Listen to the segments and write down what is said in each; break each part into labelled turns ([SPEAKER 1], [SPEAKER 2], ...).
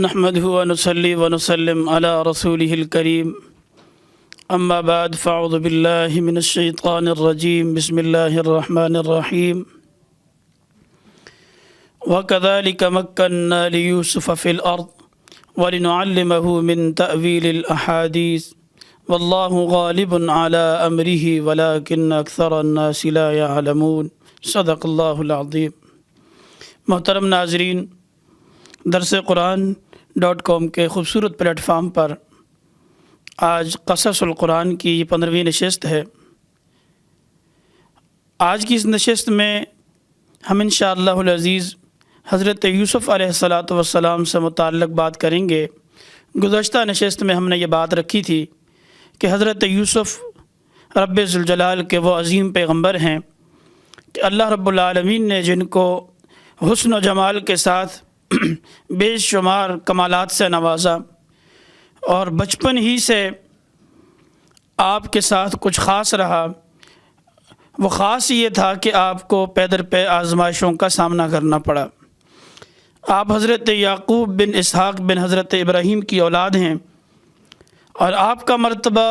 [SPEAKER 1] نحمده ونصلي ونسلم على رسوله الكريم اما بعد فاعوذ بالله من الشيطان الرجيم بسم الله الرحمن الرحيم وكذلك مكنا ليوسف في الأرض ولنعلمه من تأويل الأحاديث والله غالب على أمره ولكن أكثر الناس لا يعلمون صدق اللہ العظیم۔ محترم ناظرین، Darsequran.com کے خوبصورت پلیٹ فارم پر آج قصص القرآن کی یہ 15ویں نشست ہے۔ آج کی اس نشست میں ہم انشاءاللہ العزیز حضرت یوسف علیہ السلام سے متعلق بات کریں گے۔ گزشتہ نشست میں ہم نے یہ بات رکھی تھی کہ حضرت یوسف رب ذوالجلال کے وہ عظیم پیغمبر ہیں کہ اللہ رب العالمین نے جن کو حسن و جمال کے ساتھ بے شمار کمالات سے نوازا، اور بچپن ہی سے آپ کے ساتھ کچھ خاص رہا۔ وہ خاص یہ تھا کہ آپ کو پے در پے آزمائشوں کا سامنا کرنا پڑا۔ آپ حضرت یعقوب بن اسحاق بن حضرت ابراہیم کی اولاد ہیں، اور آپ کا مرتبہ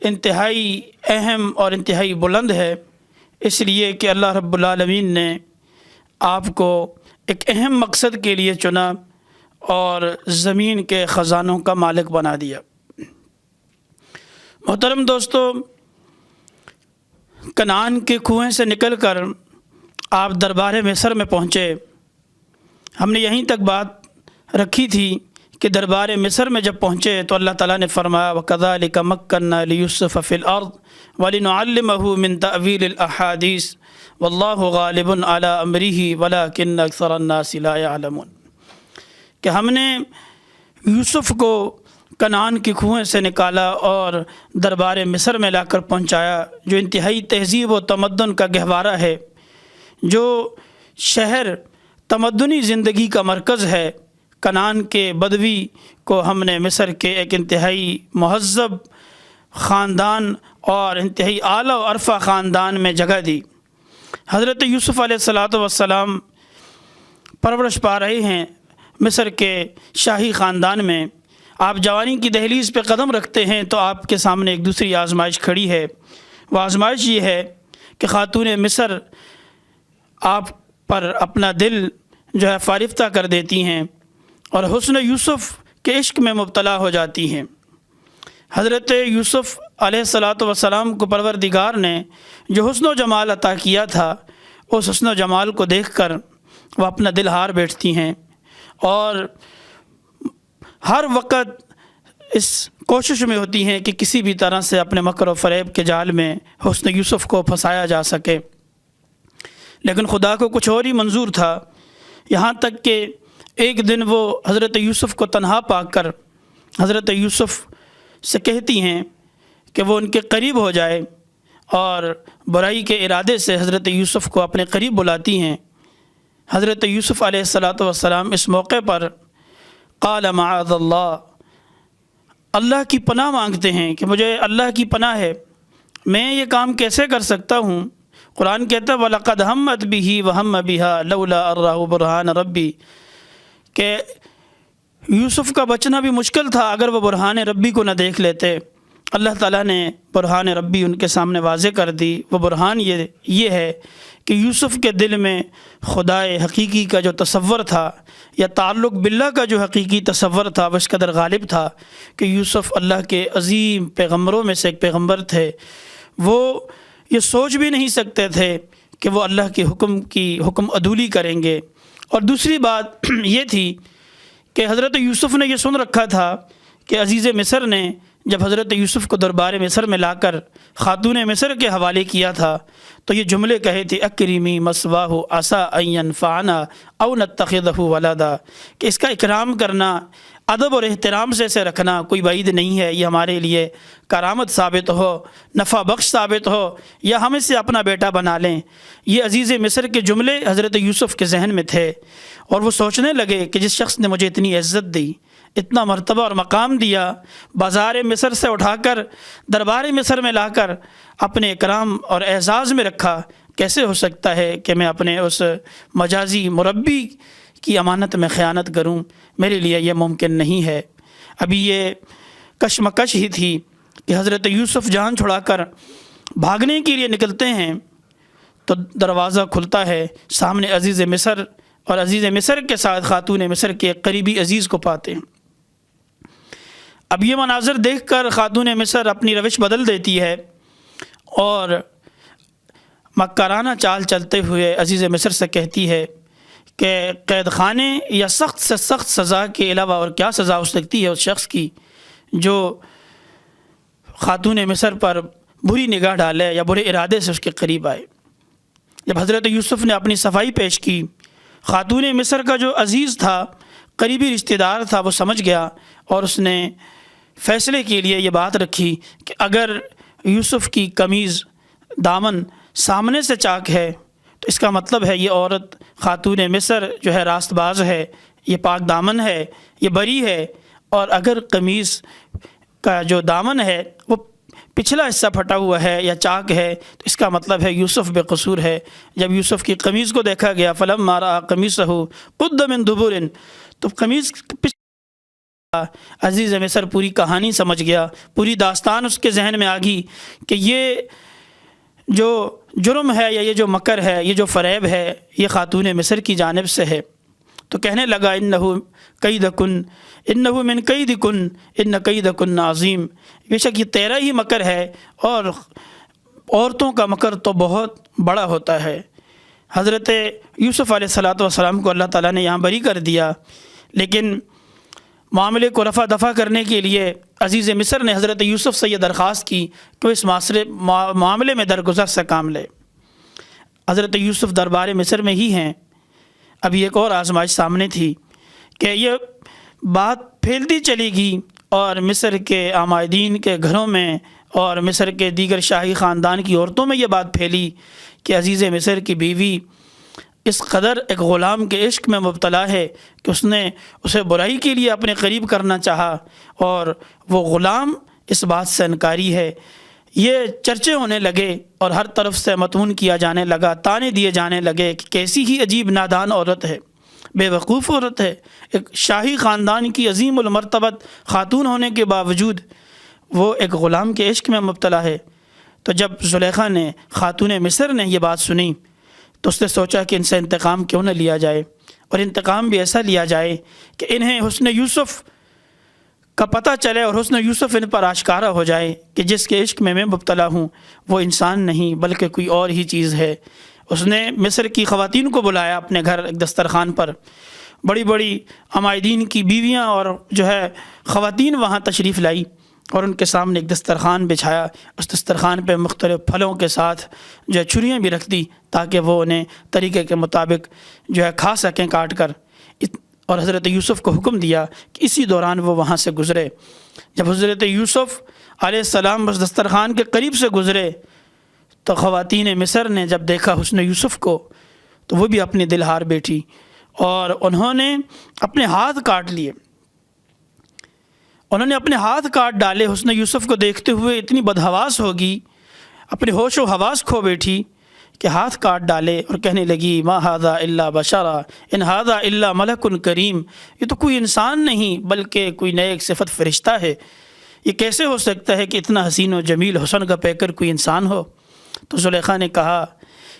[SPEAKER 1] انتہائی اہم اور انتہائی بلند ہے، اس لیے کہ اللہ رب العالمین نے آپ کو ایک اہم مقصد کے لیے چنا اور زمین کے خزانوں کا مالک بنا دیا۔ محترم دوستو، کنعان کے کنویں سے نکل کر آپ دربار مصر میں پہنچے۔ ہم نے یہیں تک بات رکھی تھی کہ دربار مصر میں جب پہنچے تو اللہ تعالیٰ نے فرمایا وَكَذَلِكَ مَكَّنَّا لِيُوسُفَ فِي الْأَرْضِ وَلِنُعَلِّمَهُ مِن تَأْوِيلِ الْأَحَادِيثِ وَاللَّهُ غَالِبٌ عَلَىٰ أَمْرِهِ وَلَكِنَّ أَكْثَرَ النَّاسِ لَا يَعْلَمُونَ کہ ہم نے یوسف کو کنعان کے کنویں سے نکالا اور دربار مصر میں لا کر پہنچایا، جو انتہائی تہذیب و تمدن کا گہوارہ ہے، جو شہر تمدنی زندگی کا مرکز ہے۔ کنعان کے بدوی کو ہم نے مصر کے ایک انتہائی مہذب خاندان اور انتہائی اعلیٰ و عرفہ خاندان میں جگہ دی۔ حضرت یوسف علیہ السلام پرورش پا رہے ہیں مصر کے شاہی خاندان میں۔ آپ جوانی کی دہلیز پہ قدم رکھتے ہیں تو آپ کے سامنے ایک دوسری آزمائش کھڑی ہے۔ وہ آزمائش یہ ہے کہ خاتون مصر آپ پر اپنا دل جو ہے فارفتہ کر دیتی ہیں اور حسن یوسف کے عشق میں مبتلا ہو جاتی ہیں۔ حضرت یوسف علیہ السلام کو پروردگار نے جو حسن و جمال عطا کیا تھا، اس حسن و جمال کو دیکھ کر وہ اپنا دل ہار بیٹھتی ہیں، اور ہر وقت اس کوشش میں ہوتی ہیں کہ کسی بھی طرح سے اپنے مکر و فریب کے جال میں حسن یوسف کو پھنسایا جا سکے۔ لیکن خدا کو کچھ اور ہی منظور تھا، یہاں تک کہ ایک دن وہ حضرت یوسف کو تنہا پا کر حضرت یوسف سے کہتی ہیں کہ وہ ان کے قریب ہو جائے، اور برائی کے ارادے سے حضرت یوسف کو اپنے قریب بلاتی ہیں۔ حضرت یوسف علیہ السلام اس موقع پر قال معاذ اللہ کی پناہ مانگتے ہیں کہ مجھے اللہ کی پناہ ہے، میں یہ کام کیسے کر سکتا ہوں۔ قرآن کہتا ہے وَلَقَدْ هَمَّتْ بِهِ وَهَمَّ بِهَا لَوْلَا أَن رَّأَىٰ بُرْهَانَ رَبِّي کہ یوسف کا بچنا بھی مشکل تھا اگر وہ برہان ربی کو نہ دیکھ لیتے۔ اللہ تعالیٰ نے برہان ربی ان کے سامنے واضح کر دی۔ وہ برہان یہ ہے کہ یوسف کے دل میں خدائے حقیقی کا جو تصور تھا، یا تعلق باللہ کا جو حقیقی تصور تھا، وہ اس قدر غالب تھا کہ یوسف اللہ کے عظیم پیغمبروں میں سے ایک پیغمبر تھے۔ وہ یہ سوچ بھی نہیں سکتے تھے کہ وہ اللہ کے حکم عدولی کریں گے۔ اور دوسری بات یہ تھی کہ حضرت یوسف نے یہ سن رکھا تھا کہ عزیز مصر نے جب حضرت یوسف کو دربار مصر میں لا کر خاتون مصر کے حوالے کیا تھا تو یہ جملے کہے تھے اکریمی مثواہ عسیٰ ان ینفعنا او نتخذہ ولدا کہ اس کا اکرام کرنا، ادب اور احترام سے اسے رکھنا کوئی بعید نہیں ہے، یہ ہمارے لیے کرامت ثابت ہو، نفع بخش ثابت ہو، یا ہم اسے اپنا بیٹا بنا لیں۔ یہ عزیز مصر کے جملے حضرت یوسف کے ذہن میں تھے، اور وہ سوچنے لگے کہ جس شخص نے مجھے اتنی عزت دی، اتنا مرتبہ اور مقام دیا، بازار مصر سے اٹھا کر دربار مصر میں لا کر اپنے اکرام اور اعزاز میں رکھا، کیسے ہو سکتا ہے کہ میں اپنے اس مجازی مربی کی امانت میں خیانت کروں، میرے لیے یہ ممکن نہیں ہے۔ ابھی یہ کشمکش ہی تھی کہ حضرت یوسف جان چھڑا کر بھاگنے کے لیے نکلتے ہیں تو دروازہ کھلتا ہے، سامنے عزیز مصر اور عزیز مصر کے ساتھ خاتون مصر کے ایک قریبی عزیز کو پاتے ہیں۔ اب یہ مناظر دیکھ کر خاتون مصر اپنی روش بدل دیتی ہے اور مکرانہ چال چلتے ہوئے عزیز مصر سے کہتی ہے کہ قید خانے یا سخت سے سخت سزا کے علاوہ اور کیا سزا ہو سکتی ہے اس شخص کی جو خاتون مصر پر بری نگاہ ڈالے یا برے ارادے سے اس کے قریب آئے۔ جب حضرت یوسف نے اپنی صفائی پیش کی، خاتون مصر کا جو عزیز تھا، قریبی رشتہ دار تھا، وہ سمجھ گیا اور اس نے فیصلے کے لیے یہ بات رکھی کہ اگر یوسف کی قمیض دامن سامنے سے چاک ہے تو اس کا مطلب ہے یہ عورت خاتون مصر جو ہے راست باز ہے، یہ پاک دامن ہے، یہ بری ہے، اور اگر قمیض کا جو دامن ہے وہ پچھلا حصہ پھٹا ہوا ہے یا چاک ہے تو اس کا مطلب ہے یوسف بے قصور ہے۔ جب یوسف کی قمیض کو دیکھا گیا فلما رأى قمیصه قد من دبر، تو قمیض عزیز مصر پوری کہانی سمجھ گیا، پوری داستان اس کے ذہن میں آ گئی کہ یہ جو جرم ہے یا یہ جو مکر ہے، یہ جو فریب ہے، یہ خاتون مصر کی جانب سے ہے۔ تو کہنے لگا انہو قیدکن انہو من قیدکن ان قیدکن عظیم، بے شک یہ تیرا ہی مکر ہے اور عورتوں کا مکر تو بہت بڑا ہوتا ہے۔ حضرت یوسف علیہ السلام کو اللہ تعالیٰ نے یہاں بری کر دیا، لیکن معاملے کو رفع دفع کرنے کے لیے عزیز مصر نے حضرت یوسف سے یہ درخواست کی کہ وہ اس معاملے میں درگزر سے کام لے۔ حضرت یوسف دربار مصر میں ہی ہیں۔ ابھی ایک اور آزمائش سامنے تھی کہ یہ بات پھیلتی چلی گئی اور مصر کے عمائدین کے گھروں میں اور مصر کے دیگر شاہی خاندان کی عورتوں میں یہ بات پھیلی کہ عزیز مصر کی بیوی اس قدر ایک غلام کے عشق میں مبتلا ہے کہ اس نے اسے برائی کے لیے اپنے قریب کرنا چاہا اور وہ غلام اس بات سے انکاری ہے۔ یہ چرچے ہونے لگے اور ہر طرف سے متون کیا جانے لگا، تانے دیے جانے لگے کہ کیسی ہی عجیب نادان عورت ہے، بے وقوف عورت ہے، ایک شاہی خاندان کی عظیم المرتبت خاتون ہونے کے باوجود وہ ایک غلام کے عشق میں مبتلا ہے۔ تو جب زلیخا نے خاتون مصر نے یہ بات سنی تو اس نے سوچا کہ ان سے انتقام کیوں نہ لیا جائے، اور انتقام بھی ایسا لیا جائے کہ انہیں حسن یوسف کا پتہ چلے اور حسن یوسف ان پر آشکارا ہو جائے کہ جس کے عشق میں مبتلا ہوں وہ انسان نہیں بلکہ کوئی اور ہی چیز ہے۔ اس نے مصر کی خواتین کو بلایا اپنے گھر ایک دسترخوان پر، بڑی بڑی عمائدین کی بیویاں اور جو ہے خواتین وہاں تشریف لائی اور ان کے سامنے ایک دسترخوان بچھایا۔ اس دسترخوان پہ مختلف پھلوں کے ساتھ جو ہے چھریاں بھی رکھ دی تاکہ وہ انہیں طریقے کے مطابق جو ہے کھا سکیں کاٹ کر، اور حضرت یوسف کو حکم دیا کہ اسی دوران وہ وہاں سے گزرے۔ جب حضرت یوسف علیہ السلام اس دسترخوان کے قریب سے گزرے تو خواتین مصر نے جب دیکھا حسن یوسف کو تو وہ بھی اپنے دل ہار بیٹھی اور انہوں نے اپنے ہاتھ کاٹ لیے، انہوں نے اپنے ہاتھ کاٹ ڈالے۔ حسن یوسف کو دیکھتے ہوئے اتنی بدحواس ہوگی، اپنے ہوش و حواس کھو بیٹھی کہ ہاتھ کاٹ ڈالے اور کہنے لگی ما ھذا الا بشرا ان ھذا الا ملک کریم، یہ تو کوئی انسان نہیں بلکہ کوئی نیک صفت فرشتہ ہے، یہ کیسے ہو سکتا ہے کہ اتنا حسین و جمیل حسن کا پیکر کوئی انسان ہو۔ تو زلیخا نے کہا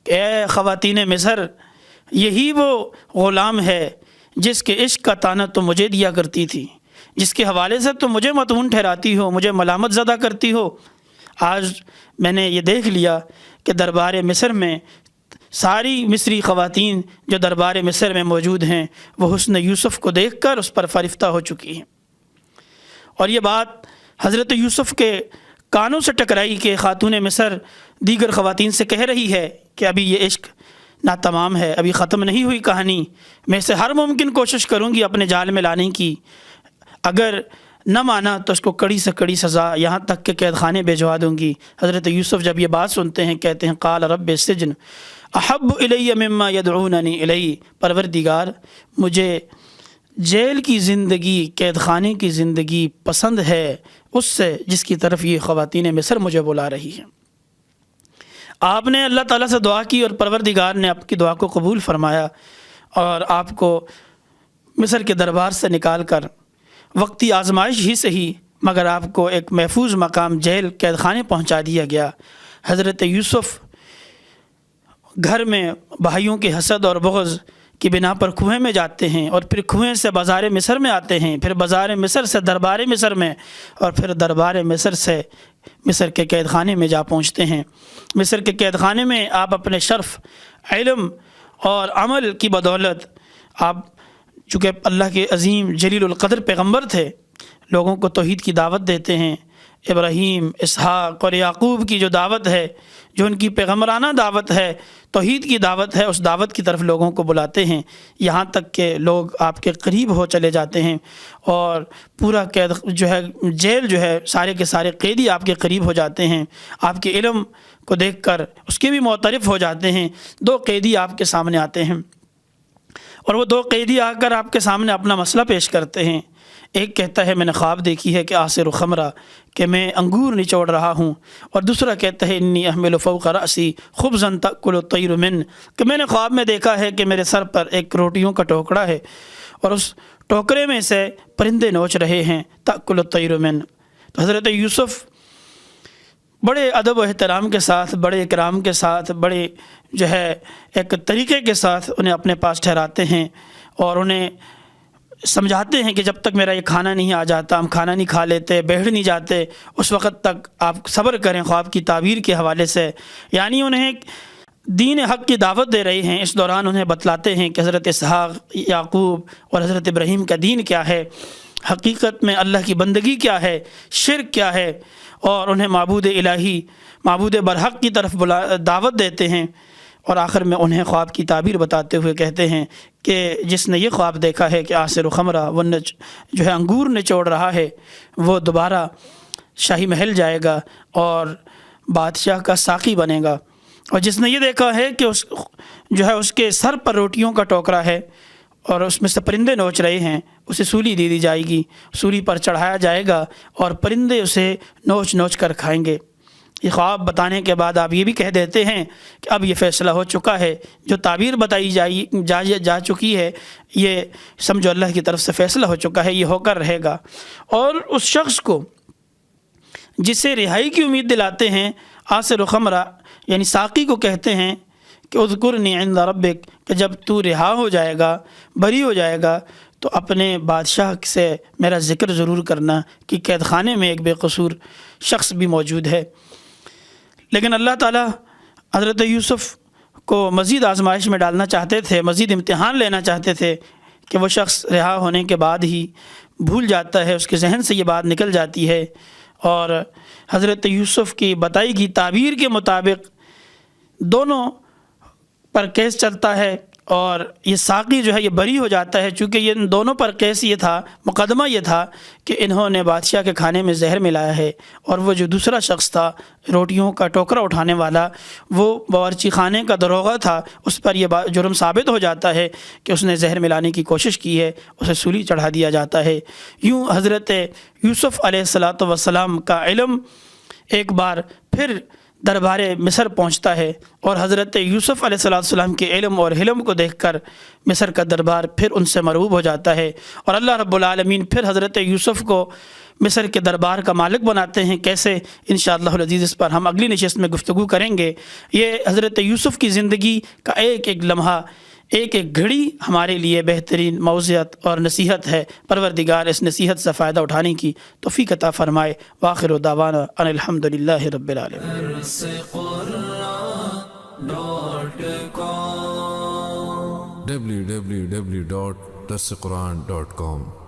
[SPEAKER 1] کہ اے خواتین مصر، یہی وہ غلام ہے جس کے عشق کا طعنہ تو مجھے دیا کرتی تھی، جس کے حوالے سے تو مجھے متون ٹھہراتی ہو، مجھے ملامت زدہ کرتی ہو۔ آج میں نے یہ دیکھ لیا کہ دربار مصر میں ساری مصری خواتین جو دربار مصر میں موجود ہیں وہ حسن یوسف کو دیکھ کر اس پر فریفتہ ہو چکی ہیں۔ اور یہ بات حضرت یوسف کے کانوں سے ٹکرائی کہ خاتون مصر دیگر خواتین سے کہہ رہی ہے کہ ابھی یہ عشق ناتمام ہے، ابھی ختم نہیں ہوئی کہانی، میں اسے ہر ممکن کوشش کروں گی اپنے جال میں لانے کی، اگر نہ مانا تو اس کو کڑی سے کڑی سزا یہاں تک کہ قید خانے بھجوا دوں گی۔ حضرت یوسف جب یہ بات سنتے ہیں کہتے ہیں قال رب السجن احب الی مما یدعوننی الی، پروردگار مجھے جیل کی زندگی، قید خانے کی زندگی پسند ہے اس سے جس کی طرف یہ خواتین مصر مجھے بلا رہی ہیں۔ آپ نے اللہ تعالیٰ سے دعا کی اور پروردگار نے آپ کی دعا کو قبول فرمایا اور آپ کو مصر کے دربار سے نکال کر وقتی آزمائش ہی سے ہی مگر آپ کو ایک محفوظ مقام جیل قید خانے پہنچا دیا گیا۔ حضرت یوسف گھر میں بھائیوں کے حسد اور بغض کی بنا پر کنویں میں جاتے ہیں، اور پھر کنویں سے بازار مصر میں آتے ہیں، پھر بازار مصر سے دربار مصر میں، اور پھر دربار مصر سے مصر کے قید خانے میں جا پہنچتے ہیں۔ مصر کے قید خانے میں آپ اپنے شرف، علم اور عمل کی بدولت، آپ چونکہ اللہ کے عظیم جلیل القدر پیغمبر تھے، لوگوں کو توحید کی دعوت دیتے ہیں۔ ابراہیم، اسحاق اور یعقوب کی جو دعوت ہے، جو ان کی پیغمبرانہ دعوت ہے، توحید کی دعوت ہے، اس دعوت کی طرف لوگوں کو بلاتے ہیں، یہاں تک کہ لوگ آپ کے قریب ہو چلے جاتے ہیں، اور پورا قید جو ہے جیل جو ہے سارے کے سارے قیدی آپ کے قریب ہو جاتے ہیں، آپ کے علم کو دیکھ کر اس کے بھی معترف ہو جاتے ہیں۔ 2 قیدی آپ کے سامنے آتے ہیں، اور وہ 2 قیدی آ کر آپ کے سامنے اپنا مسئلہ پیش کرتے ہیں۔ ایک کہتا ہے میں نے خواب دیکھی ہے کہ عاصر خمرہ، کہ میں انگور نچوڑ رہا ہوں، اور دوسرا کہتا ہے انی احمل فوق رأسی خبزا تأکل الطیر من، کہ میں نے خواب میں دیکھا ہے کہ میرے سر پر ایک روٹیوں کا ٹوکرا ہے، اور اس ٹوکرے میں سے پرندے نوچ رہے ہیں، تأکل الطیر من۔ تو حضرت یوسف بڑے ادب و احترام کے ساتھ، بڑے اکرام کے ساتھ، بڑے جو ہے ایک طریقے کے ساتھ انہیں اپنے پاس ٹھہراتے ہیں، اور انہیں سمجھاتے ہیں کہ جب تک میرا یہ کھانا نہیں آ جاتا، ہم کھانا نہیں کھا لیتے، بیٹھ نہیں جاتے، اس وقت تک آپ صبر کریں خواب کی تعبیر کے حوالے سے۔ یعنی انہیں دین حق کی دعوت دے رہے ہیں، اس دوران انہیں بتلاتے ہیں کہ حضرت اسحاق، یعقوب اور حضرت ابراہیم کا دین کیا ہے، حقیقت میں اللہ کی بندگی کیا ہے، شرک کیا ہے، اور انہیں معبود الہی، معبود برحق کی طرف دعوت دیتے ہیں۔ اور آخر میں انہیں خواب کی تعبیر بتاتے ہوئے کہتے ہیں کہ جس نے یہ خواب دیکھا ہے کہ عاصر خمرہ، وہ جو ہے انگور نچوڑ رہا ہے، وہ دوبارہ شاہی محل جائے گا اور بادشاہ کا ساقی بنے گا، اور جس نے یہ دیکھا ہے کہ اس کے سر پر روٹیوں کا ٹوکرا ہے اور اس میں سے پرندے نوچ رہے ہیں، اسے سولی دے دی جائے گی، سولی پر چڑھایا جائے گا اور پرندے اسے نوچ نوچ کر کھائیں گے۔ یہ خواب بتانے کے بعد آپ یہ بھی کہہ دیتے ہیں کہ اب یہ فیصلہ ہو چکا ہے، جو تعبیر بتائی جا چکی ہے، یہ سمجھو اللہ کی طرف سے فیصلہ ہو چکا ہے، یہ ہو کر رہے گا۔ اور اس شخص کو جسے رہائی کی امید دلاتے ہیں، عاصر خمرہ یعنی ساقی کو کہتے ہیں کہ اذکرنی عند ربک، کہ جب تو رہا ہو جائے گا، بری ہو جائے گا، تو اپنے بادشاہ سے میرا ذکر ضرور کرنا کہ قید خانے میں ایک بے قصور شخص بھی موجود ہے۔ لیکن اللہ تعالیٰ حضرت یوسف کو مزید آزمائش میں ڈالنا چاہتے تھے، مزید امتحان لینا چاہتے تھے کہ وہ شخص رہا ہونے کے بعد ہی بھول جاتا ہے، اس کے ذہن سے یہ بات نکل جاتی ہے، اور حضرت یوسف کی بتائی گئی تعبیر کے مطابق دونوں پر کیس چلتا ہے، اور یہ ساقی جو ہے یہ بری ہو جاتا ہے، چونکہ یہ ان دونوں پر کیس یہ تھا، مقدمہ یہ تھا کہ انہوں نے بادشاہ کے کھانے میں زہر ملایا ہے، اور وہ جو دوسرا شخص تھا روٹیوں کا ٹوکرا اٹھانے والا، وہ باورچی خانے کا داروغہ تھا، اس پر یہ جرم ثابت ہو جاتا ہے کہ اس نے زہر ملانے کی کوشش کی ہے، اسے سولی چڑھا دیا جاتا ہے۔ یوں حضرت یوسف علیہ السلام کا علم ایک بار پھر دربار مصر پہنچتا ہے، اور حضرت یوسف علیہ السلام کے علم اور حلم کو دیکھ کر مصر کا دربار پھر ان سے مرعوب ہو جاتا ہے، اور اللہ رب العالمین پھر حضرت یوسف کو مصر کے دربار کا مالک بناتے ہیں۔ کیسے؟ انشاءاللہ العزیز اس پر ہم اگلی نشست میں گفتگو کریں گے۔ یہ حضرت یوسف کی زندگی کا ایک ایک لمحہ، ایک ایک گھڑی ہمارے لیے بہترین موعظت اور نصیحت ہے۔ پروردگار اس نصیحت سے فائدہ اٹھانے کی توفیق عطا فرمائے۔ وآخر دعوانا ان الحمدللہ رب العالمین۔
[SPEAKER 2] www.darsequran.com